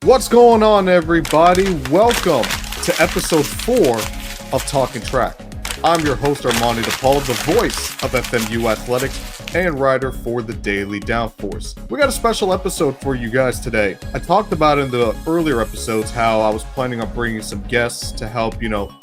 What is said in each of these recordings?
What's going on, everybody? Welcome to episode 4 of Talkin Track. I'm your host, Armany DePaul, the voice of FMU Athletics and writer for the Daily Downforce. We got a special episode for you guys today. I talked about in the earlier episodes how I was planning on bringing some guests to help,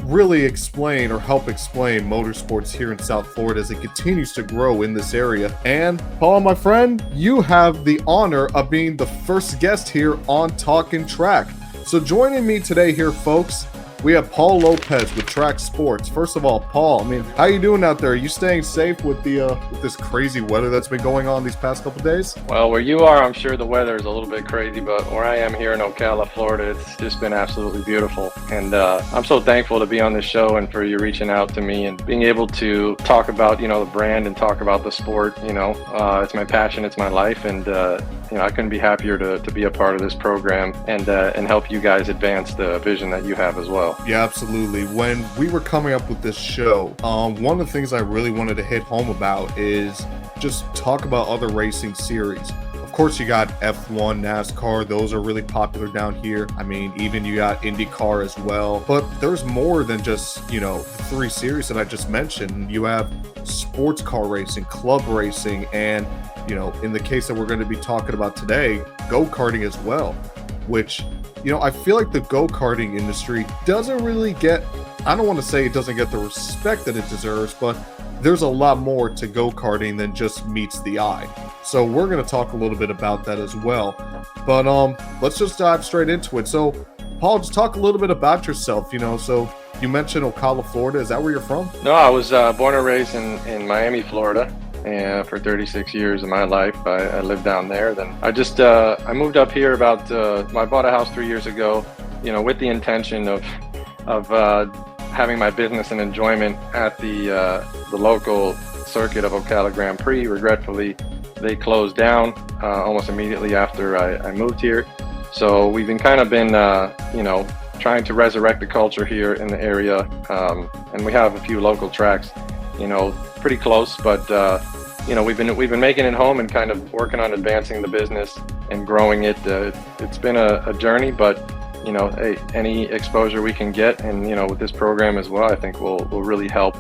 really explain or help explain motorsports here in South Florida as it continues to grow in this area. And Paul, my friend, you have the honor of being the first guest here on Talkin Track. So joining me today here, folks, we have Paul Lopez with Track Sports. First of all, Paul, how you doing out there? Are you staying safe with this crazy weather that's been going on these past couple days? Well, where you are, I'm sure the weather is a little bit crazy, but where I am here in Ocala, Florida, it's just been absolutely beautiful. And I'm so thankful to be on this show and for you reaching out to me and being able to talk about, the brand and talk about the sport. It's my passion, it's my life, and I couldn't be happier to be a part of this program and help you guys advance the vision that you have as well. Yeah, absolutely. When we were coming up with this show, one of the things I really wanted to hit home about is just talk about other racing series. Of course, you got F1, NASCAR. Those are really popular down here. Even you got IndyCar as well. But there's more than just, the three series that I just mentioned. You have sports car racing, club racing, and, in the case that we're going to be talking about today, go-karting as well, which, I feel like the go-karting industry doesn't really get, I don't want to say it doesn't get the respect that it deserves, but there's a lot more to go-karting than just meets the eye. So we're going to talk a little bit about that as well. But let's just dive straight into it. So, Paul, just talk a little bit about yourself. So you mentioned Ocala, Florida. Is that where you're from? No, I was born and raised in Miami, Florida. And for 36 years of my life, I lived down there. Then I moved up here I bought a house 3 years ago, with the intention of having my business and enjoyment at the local circuit of Ocala Grand Prix. Regretfully, they closed down almost immediately after I moved here. So we've been trying to resurrect the culture here in the area. And we have a few local tracks, pretty close, but we've been making it home and kind of working on advancing the business and growing it. It's been a journey, but any exposure we can get, and with this program as well, I think will really help.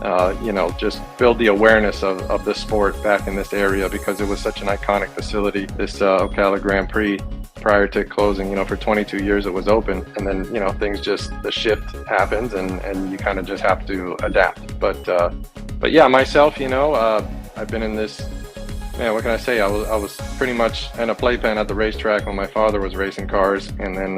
Just build the awareness of the sport back in this area, because it was such an iconic facility. This Ocala Grand Prix, prior to closing, for 22 years it was open, and then the shift happens, and you kind of just have to adapt. But yeah, myself, I've been in this. Man, what can I say? I was pretty much in a playpen at the racetrack when my father was racing cars, and then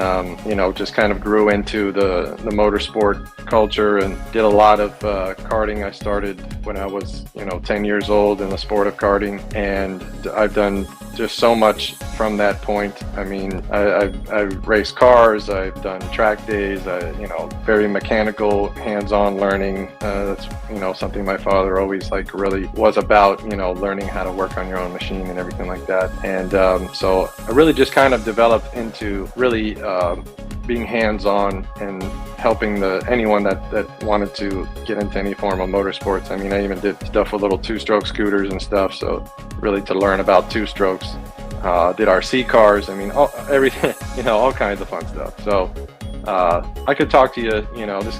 just kind of grew into the motorsport culture and did a lot of karting. I started when I was 10 years old in the sport of karting, and I've done just so much from that point. I've raced cars, I've done track days, very mechanical, hands-on learning. That's something my father always really was about, learning how to work on your own machine and everything like that. And so I really just kind of developed into really being hands-on and helping anyone that wanted to get into any form of motorsports. I even did stuff with little two-stroke scooters and stuff, so really to learn about two-strokes. Did RC cars, everything, all kinds of fun stuff. So I could talk to you,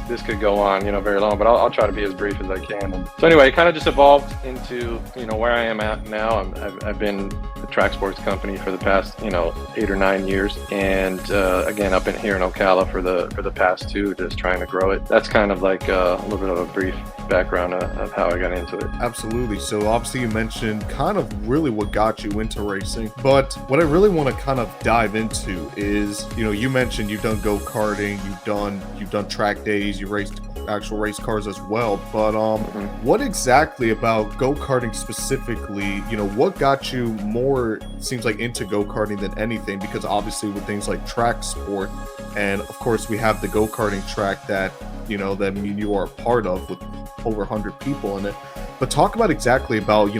this could go on, very long, but I'll try to be as brief as I can. And so anyway, it kind of just evolved into, where I am at now. I've been a track sports company for the past, 8 or 9 years. And again, up in here in Ocala for the past 2, just trying to grow it. That's kind of like a little bit of a brief background of how I got into it. Absolutely. So obviously you mentioned kind of really what got you into racing, but what I really want to kind of dive into is, you mentioned you've done go-karting, you've done track days, you raced actual race cars as well, but what exactly about go-karting specifically, what got you more, seems like, into go-karting than anything? Because obviously with things like track sport, and of course we have the go-karting track that that you are a part of with over 100 people in it. But talk about exactly about,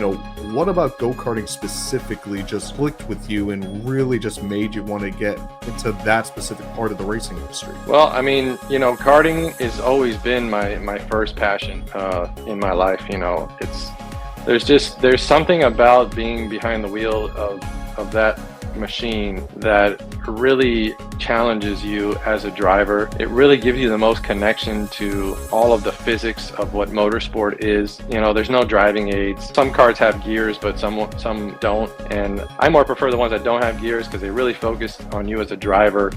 what about go-karting specifically just clicked with you and really just made you want to get into that specific part of the racing industry? Well, karting has always been my first passion in my life. There's something about being behind the wheel of that machine that really challenges you as a driver. It really gives you the most connection to all of the physics of what motorsport is. You know, there's no driving aids. Some karts have gears, but some don't. And I more prefer the ones that don't have gears because they really focus on you as a driver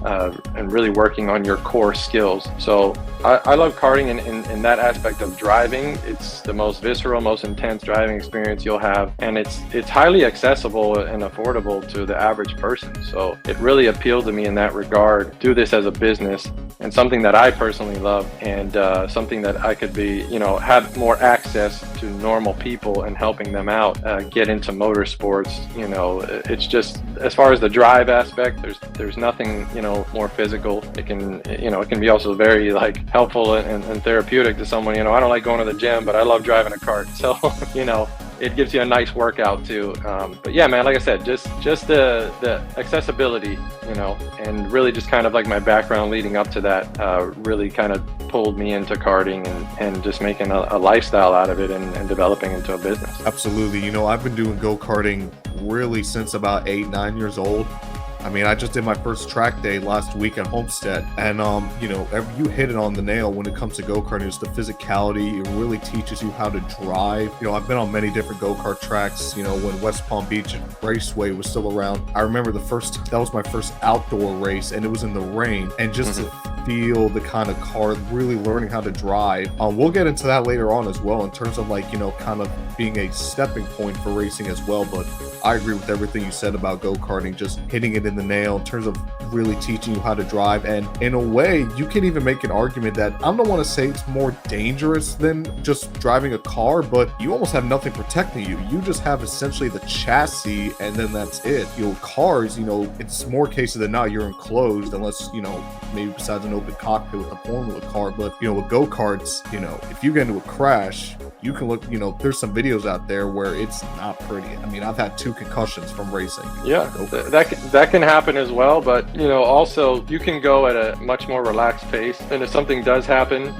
and really working on your core skills. So I love karting in that aspect of driving. It's the most visceral, most intense driving experience you'll have, and it's highly accessible and affordable to the average person. So it really appealed to me in that regard. Do this as a business and something that I personally love, and something that I could be, you know, have more access to normal people and helping them out get into motorsports. You know, it's just, as far as the drive aspect, there's nothing, you know, more physical. It can, you know, it can be also very like helpful and therapeutic to someone. You know, I don't like going to the gym, but I love driving a kart. So, you know, it gives you a nice workout too. But yeah, man, like I said, just the accessibility, you know, and really just kind of like my background leading up to that really kind of pulled me into karting and just making a lifestyle out of it and developing into a business. Absolutely. You know, I've been doing go-karting really since about 8-9 years old. I mean, I just did my first track day last week at Homestead, and you know, you hit it on the nail when it comes to go-karting. It's the physicality. It really teaches you how to drive. You know, I've been on many different go-kart tracks. You know, when West Palm Beach Raceway was still around, I remember that was my first outdoor race, and it was in the rain, and just to feel the kind of car, really learning how to drive. We'll get into that later on as well, in terms of like, you know, kind of being a stepping point for racing as well. But I agree with everything you said about go-karting, just hitting it in the nail in terms of really teaching you how to drive. And in a way, you can even make an argument that I don't want to say it's more dangerous than just driving a car, but you almost have nothing protecting you. You just have essentially the chassis, and then that's it. You know, cars, you know, it's more cases than not you're enclosed, unless, you know, maybe besides an open cockpit with a Formula car. But, you know, with go-karts, you know, if you get into a crash, you can look, you know, there's some videos out there where it's not pretty. I mean, I've had 2 concussions from racing. Yeah, that can happen as well, but, you know, also you can go at a much more relaxed pace. And if something does happen,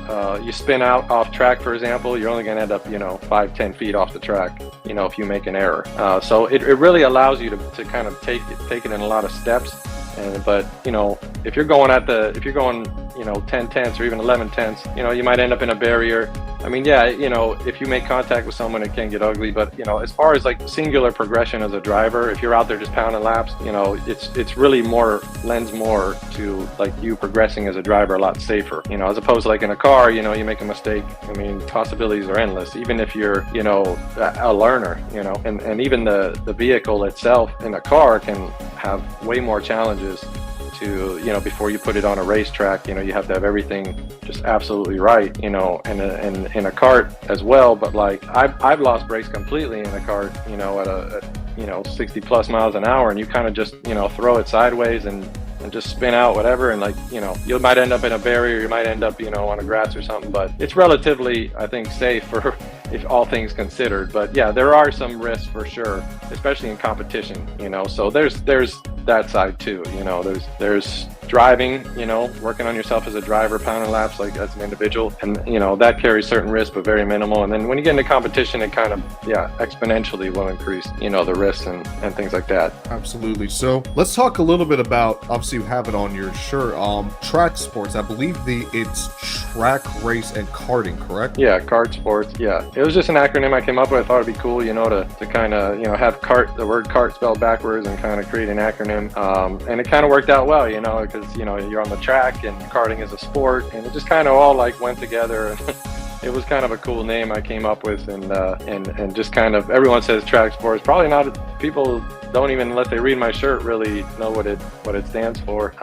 you spin out off track, for example, you're only going to end up, you know, 5-10 feet off the track, you know, if you make an error. So it really allows you to kind of take it in a lot of steps. But, you know, if you're going, you know, 10 tenths or even 11 tenths, you know, you might end up in a barrier. I mean, yeah, you know, if you make contact with someone, it can get ugly. But, you know, as far as like singular progression as a driver, if you're out there just pounding laps, you know, it's really lends more to like you progressing as a driver a lot safer, you know, as opposed to like in a car, you know, you make a mistake. I mean, possibilities are endless, even if you're, you know, a learner, you know, and even the vehicle itself in a car can have way more challenges to, you know, before you put it on a racetrack. You know, you have to have everything just absolutely right, you know, and in a kart as well. But like I've lost brakes completely in a kart, you know, at you know, 60 plus miles an hour, and you kind of just, you know, throw it sideways and just spin out, whatever, and like, you know, you might end up in a barrier, you might end up, you know, on a grass or something. But it's relatively, I think, safe for if all things considered. But yeah, there are some risks for sure, especially in competition, you know. So there's that side too, you know. There's driving, you know, working on yourself as a driver, pounding laps like as an individual, and, you know, that carries certain risks but very minimal. And then when you get into competition, it kind of, yeah, exponentially will increase, you know, the risks and things like that. Absolutely. So let's talk a little bit about, obviously you have it on your shirt, track sports. I believe it's track, race, and karting, correct? Yeah, kart sports. Yeah, it was just an acronym I came up with. I thought it'd be cool, you know, to kind of, you know, have the word kart spelled backwards and kind of create an acronym. And it kind of worked out well, you know, because, you know, you're on the track and karting is a sport, and it just kind of all like went together. It was kind of a cool name I came up with, and just kind of, everyone says track sports. Probably not, people don't even, unless they read my shirt, really know what it stands for.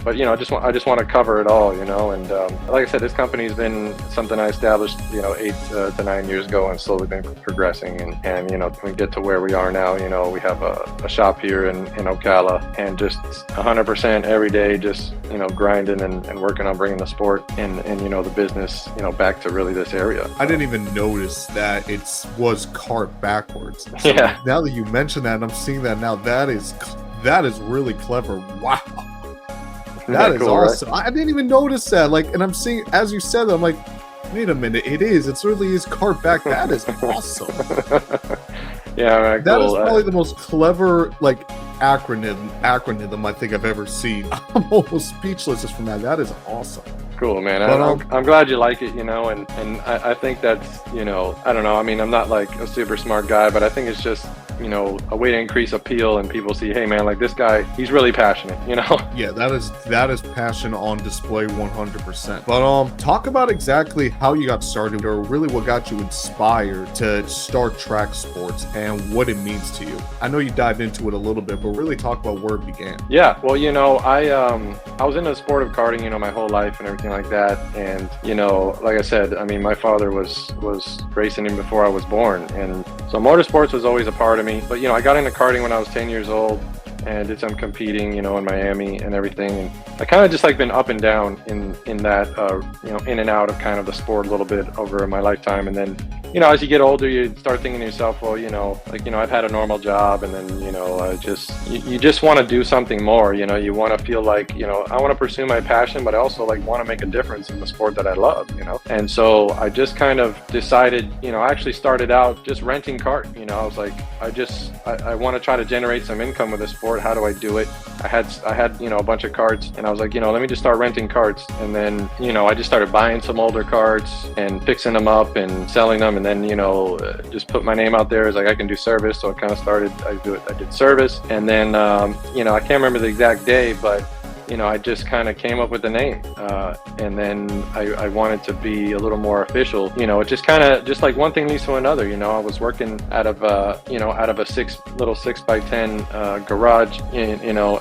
But, you know, I just want to cover it all, you know. And like I said, this company's been something I established, you know, 8 to 9 years ago, and slowly been progressing. And you know, we get to where we are now. You know, we have a shop here in Ocala, and just 100% every day, just, you know, grinding and working on bringing the sport and you know, the business, you know, back to really this area. I didn't even notice that it was kart backwards. So yeah. Now that you mention that, and I'm seeing that now, that is really clever. Wow. That is cool, awesome. Right? I didn't even notice that. Like, and I'm seeing, as you said that, I'm like, wait a minute, it really is kart back. That is awesome. Yeah, right, that cool. is probably the most clever, like, acronym I think I've ever seen. I'm almost speechless just from that. That is awesome. Cool, man. But, I'm glad you like it, and I think that's, I don't know. I mean, I'm not like a super smart guy, but I think it's just, a way to increase appeal, and people see, hey man, like this guy, he's really passionate, Yeah, that is passion on display 100%. But talk about exactly how you got started, or really what got you inspired to start track sports and what it means to you. I know you dived into it a little bit, but really talk about where it began. Yeah, well, I was into the sport of karting, my whole life and everything like that. And, like I said, I mean, my father was racing him before I was born. And so motorsports was always a part of me. But, I got into karting when I was 10 years old and did some competing, in Miami and everything. And I kind of just like been up and down in that, in and out of kind of the sport a little bit over my lifetime. And then, as you get older, you start thinking to yourself, well, I've had a normal job, and then, you just want to do something more, you want to feel like, I want to pursue my passion, but I also like want to make a difference in the sport that I love, And so I just kind of decided, I actually started out just renting kart, I was like, I want to try to generate some income with the sport. How do I do it? I had, a bunch of karts, and I was like, let me just start renting karts. And then, I just started buying some older karts and fixing them up and selling them. And then, just put my name out there as like, I can do service. So it kind of started, I did service. And then, I can't remember the exact day, but I just kind of came up with the name, and then I wanted to be a little more official. It just kind of just like one thing leads to another. I was working out of a 6x10 garage,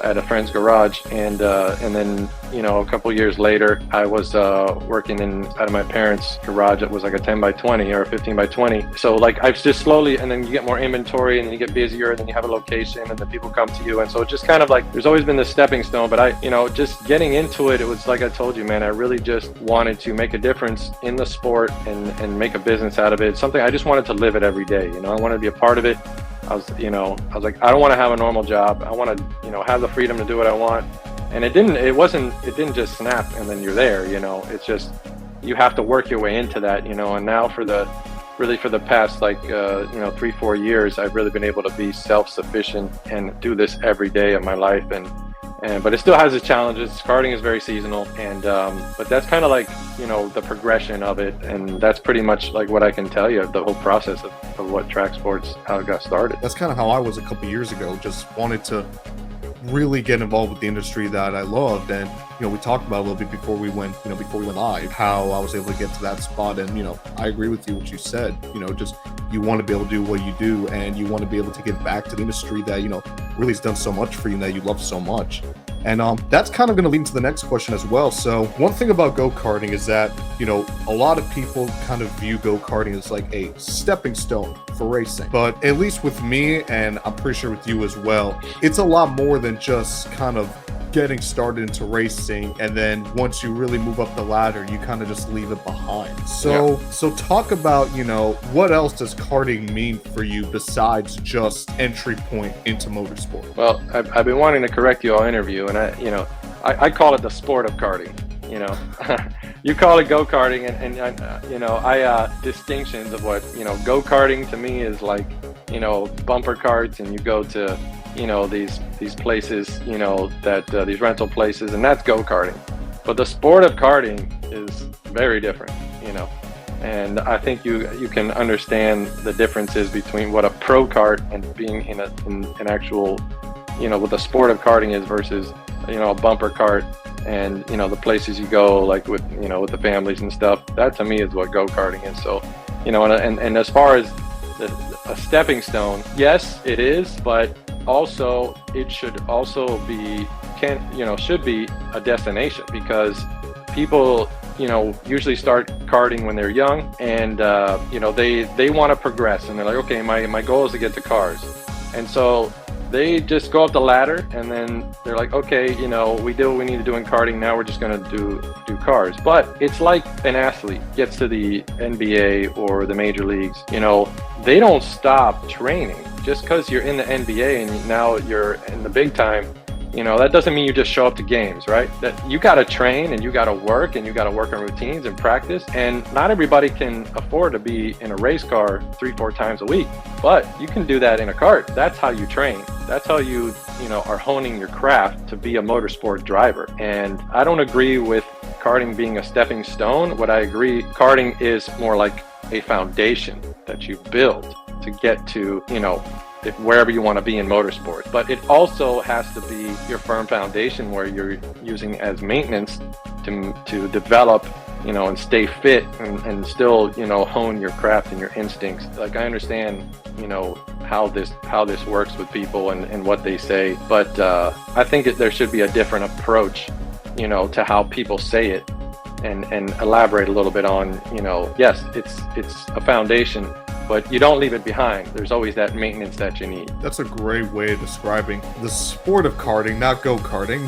at a friend's garage, and then a couple years later, I was working out of my parents' garage. It was like a 10x20 or a 15x20. So like I've just slowly, and then you get more inventory, and then you get busier, and then you have a location, and then people come to you, and so it's just kind of like there's always been this stepping stone. But just getting into it, it was like I told you, man, I really just wanted to make a difference in the sport and make a business out of it. Something I just wanted to live it every day. I wanted to be a part of it. I was like, I don't want to have a normal job. I want to, have the freedom to do what I want. And it didn't just snap and then you're there, it's just, you have to work your way into that, and now for the past 3-4 years, I've really been able to be self-sufficient and do this every day of my life. But it still has its challenges. Karting is very seasonal, and but that's kind of like the progression of it, and that's pretty much like what I can tell you, the whole process of what track sports, how it got started. That's kind of how I was a couple years ago. Just wanted to really get involved with the industry that I loved, and we talked about a little bit before we went live, how I was able to get to that spot. And I agree with you what you said. Just you want to be able to do what you do, and you want to be able to give back to the industry that really has done so much for you and that you love so much. And that's kind of going to lead into the next question as well. So one thing about go-karting is that a lot of people kind of view go-karting as like a stepping stone for racing, but at least with me, and I'm pretty sure with you as well, it's a lot more than just kind of getting started into racing, and then once you really move up the ladder, you kind of just leave it behind. So talk about what else does karting mean for you besides just entry point into motorsport? Well, I've been wanting to correct you all interview, and I call it the sport of karting. You call it go-karting, and I distinctions of what go-karting to me is like bumper carts, and you go to these places, that these rental places, and that's go-karting. But the sport of karting is very different, and I think you can understand the differences between what a pro kart and being in an actual, what the sport of karting is versus, a bumper cart, and the places you go, like with with the families and stuff. That to me is what go-karting is. So, and as far as a stepping stone, yes, it is, but also it should also be should be a destination, because people usually start karting when they're young, and they want to progress, and they're like, okay, my goal is to get to cars, and so they just go up the ladder, and then they're like, okay, we did what we need to do in karting, now we're just going to do cars. But it's like an athlete gets to the NBA or the major leagues, they don't stop training just because you're in the NBA and now you're in the big time. that doesn't mean you just show up to games, right? That you got to train and you got to work and you got to work on routines and practice. And not everybody can afford to be in a race car 3-4 times a week, but you can do that in a kart. That's how you train. That's how you are honing your craft to be a motorsport driver. And I don't agree with karting being a stepping stone. What I agree, karting is more like a foundation that you build to get to, wherever you want to be in motorsport. But it also has to be your firm foundation where you're using as maintenance to develop, and stay fit and still, hone your craft and your instincts. Like, I understand, how this works with people and what they say, but I think there should be a different approach, to how people say it, and elaborate a little bit on, yes, it's a foundation, but you don't leave it behind. There's always that maintenance that you need. That's a great way of describing the sport of karting, not go-karting.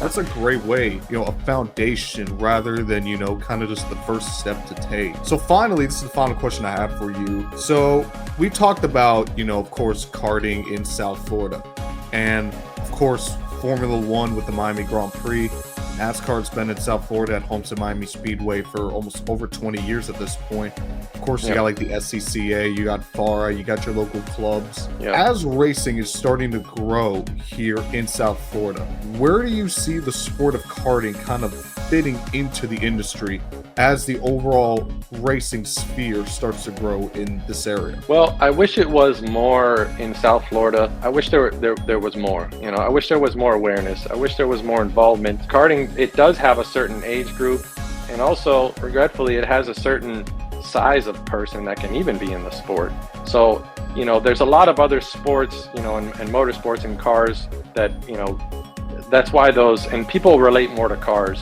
That's a great way, a foundation rather than, kind of just the first step to take. So finally, this is the final question I have for you. So we talked about, of course, karting in South Florida, and of course, Formula One with the Miami Grand Prix. NASCAR's been in South Florida at Homestead Miami Speedway for almost over 20 years at this point. Of course, you got like the SCCA, you got FARA, you got your local clubs. As racing is starting to grow here in South Florida, where do you see the sport of karting kind of fitting into the industry as the overall racing sphere starts to grow in this area? Well, I wish it was more in South Florida. I wish there was more. I wish there was more awareness. I wish there was more involvement. Karting, it does have a certain age group, and also, regretfully, it has a certain size of person that can even be in the sport. So, there's a lot of other sports, and motorsports and cars that, that's why and people relate more to cars,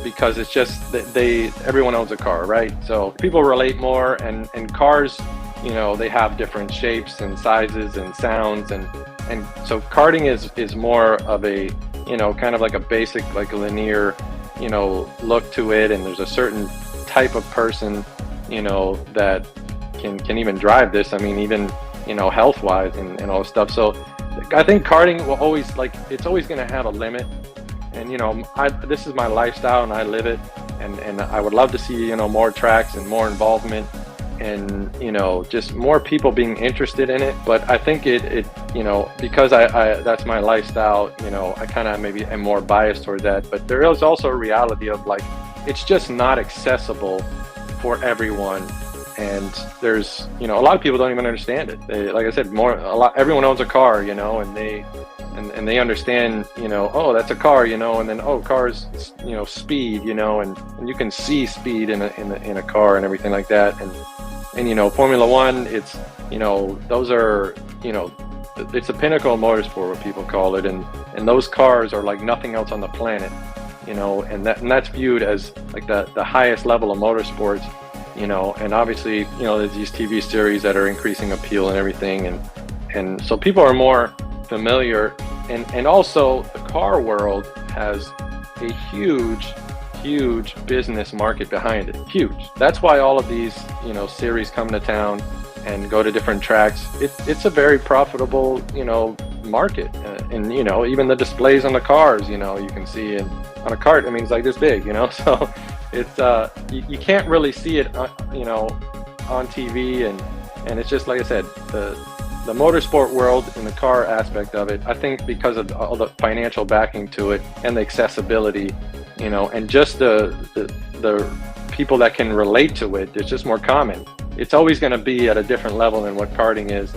because it's just everyone owns a car, right? So people relate more, and cars, they have different shapes and sizes and sounds, and so karting is more of a, kind of like a basic, like a linear, look to it, and there's a certain type of person, that can even drive this. I mean, even, health-wise and all this stuff. So I think karting will always, it's always going to have a limit. And, this is my lifestyle and I live it. And I would love to see, more tracks and more involvement and, just more people being interested in it. But I think it because I that's my lifestyle, I kind of maybe am more biased towards that. But there is also a reality of it's just not accessible for everyone. And there's, a lot of people don't even understand it. Like I said, everyone owns a car, and they understand, oh, that's a car, and then, oh, cars, speed, and you can see speed in a car and everything like that. And Formula One, it's, those are, it's a pinnacle of motorsport, what people call it. And those cars are like nothing else on the planet, and that's viewed as like the highest level of motorsports. And obviously, there's these TV series that are increasing appeal and everything. And so people are more familiar. And also the car world has a huge business market behind it. Huge. That's why all of these, series come to town and go to different tracks. It's a very profitable, market. And, even the displays on the cars, you can see on a kart, I mean, it's like this big, so it's you can't really see it on TV, and it's just like I said, the motorsport world and the car aspect of it, I think because of all the financial backing to it and the accessibility, and just the people that can relate to it, it's just more common. It's always going to be at a different level than what karting is.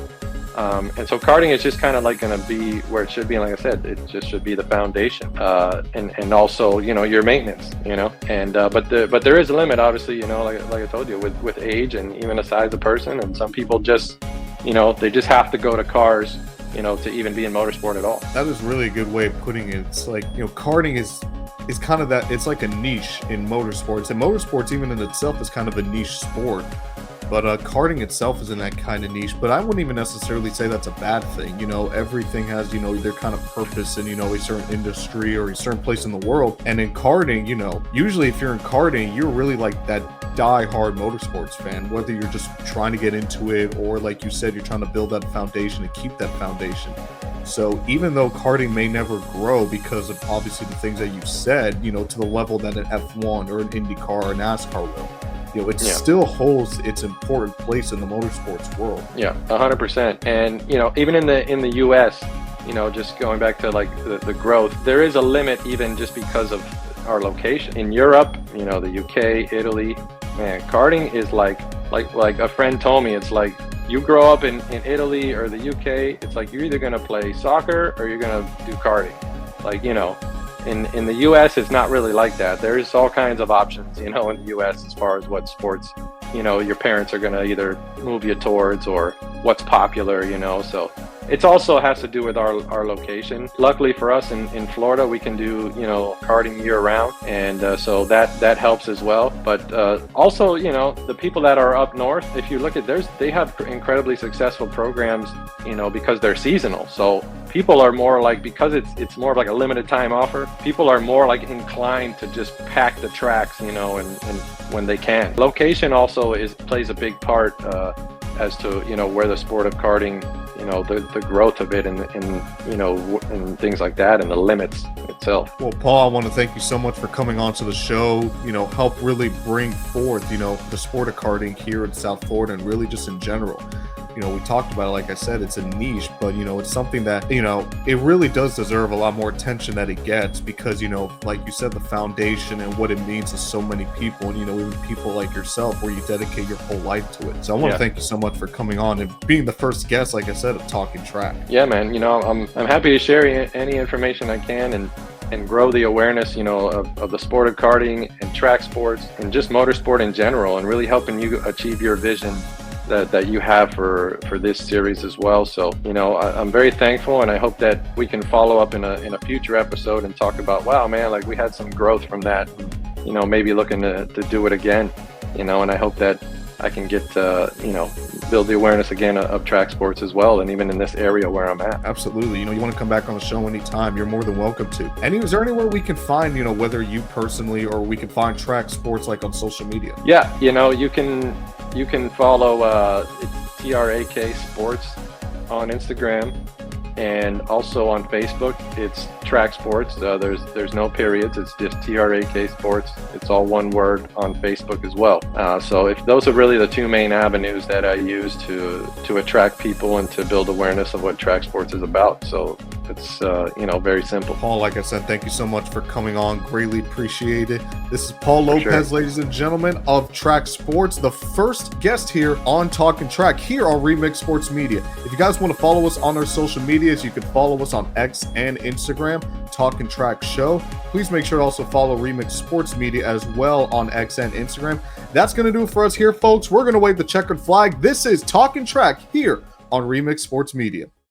And so karting is just kind of like going to be where it should be. And like I said, it just should be the foundation, and also, your maintenance, and, but there is a limit, obviously, like I told you, with age and even the size of the person. And some people just, they just have to go to cars, to even be in motorsport at all. That is really a good way of putting it. It's like, karting is kind of that, it's like a niche in motorsports, and motorsports even in itself is kind of a niche sport. But karting itself is in that kind of niche. But I wouldn't even necessarily say that's a bad thing. Everything has, their kind of purpose in, a certain industry or a certain place in the world. And in karting, usually if you're in karting, you're really like that die-hard motorsports fan, whether you're just trying to get into it or, like you said, you're trying to build that foundation and keep that foundation. So even though karting may never grow because of obviously the things that you've said, to the level that an F1 or an IndyCar or NASCAR will, it still holds its important place in the motorsports world. Yeah, 100%. And even in the U.S., just going back to like the growth, there is a limit even just because of our location. In Europe, the UK, Italy, man, karting is like a friend told me, it's like you grow up in Italy or the UK, it's like you're either going to play soccer or you're going to do karting. Like, in the US, it's not really like that. There's all kinds of options, in the US as far as what sports, your parents are going to either move you towards or what's popular, so it also has to do with our location. Luckily for us in Florida, we can do, karting year round. And so that helps as well. But also, the people that are up north, if you look at they have incredibly successful programs, because they're seasonal. So people are more like, because it's more of like a limited time offer, people are more like inclined to just pack the tracks, and when they can. Location also plays a big part as to, where the sport of karting, the growth of it and things like that, and the limits itself. Well, Paul, I want to thank you so much for coming on to the show, help really bring forth, the sport of karting here in South Florida and really just in general. We talked about it, like I said, it's a niche, but, it's something that, it really does deserve a lot more attention that it gets because, like you said, the foundation and what it means to so many people and, even people like yourself where you dedicate your whole life to it. So I want to thank you so much for coming on and being the first guest, like I said, of Talkin Track. Yeah, man, I'm happy to share any information I can and grow the awareness, of the sport of karting and track sports and just motorsport in general, and really helping you achieve your vision that you have for this series as well. So, I'm very thankful, and I hope that we can follow up in a future episode and talk about, wow, man, like we had some growth from that, maybe looking to do it again, and I hope that I can get, build the awareness again of track sports as well, and even in this area where I'm at. Absolutely. You want to come back on the show anytime, you're more than welcome to. And is there anywhere we can find, whether you personally or we can find track sports like on social media? Yeah, you can follow it's TRAK Sports on Instagram, and also on Facebook it's Track Sports. There's no periods, it's just TRAK Sports. It's all one word on Facebook as well. So if those are really the two main avenues that I use to attract people and to build awareness of what track sports is about. So it's very simple. Paul, like I said, thank you so much for coming on. Greatly appreciate it. This is Paul Lopez, ladies and gentlemen, of Track Sports, the first guest here on Talkin Track here on Remix Sports Media. If you guys want to follow us on our social medias, you can follow us on X and Instagram, Talkin Track Show. Please make sure to also follow Remix Sports Media as well on X and Instagram. That's going to do it for us here, folks. We're going to wave the checkered flag. This is Talkin Track here on Remix Sports Media.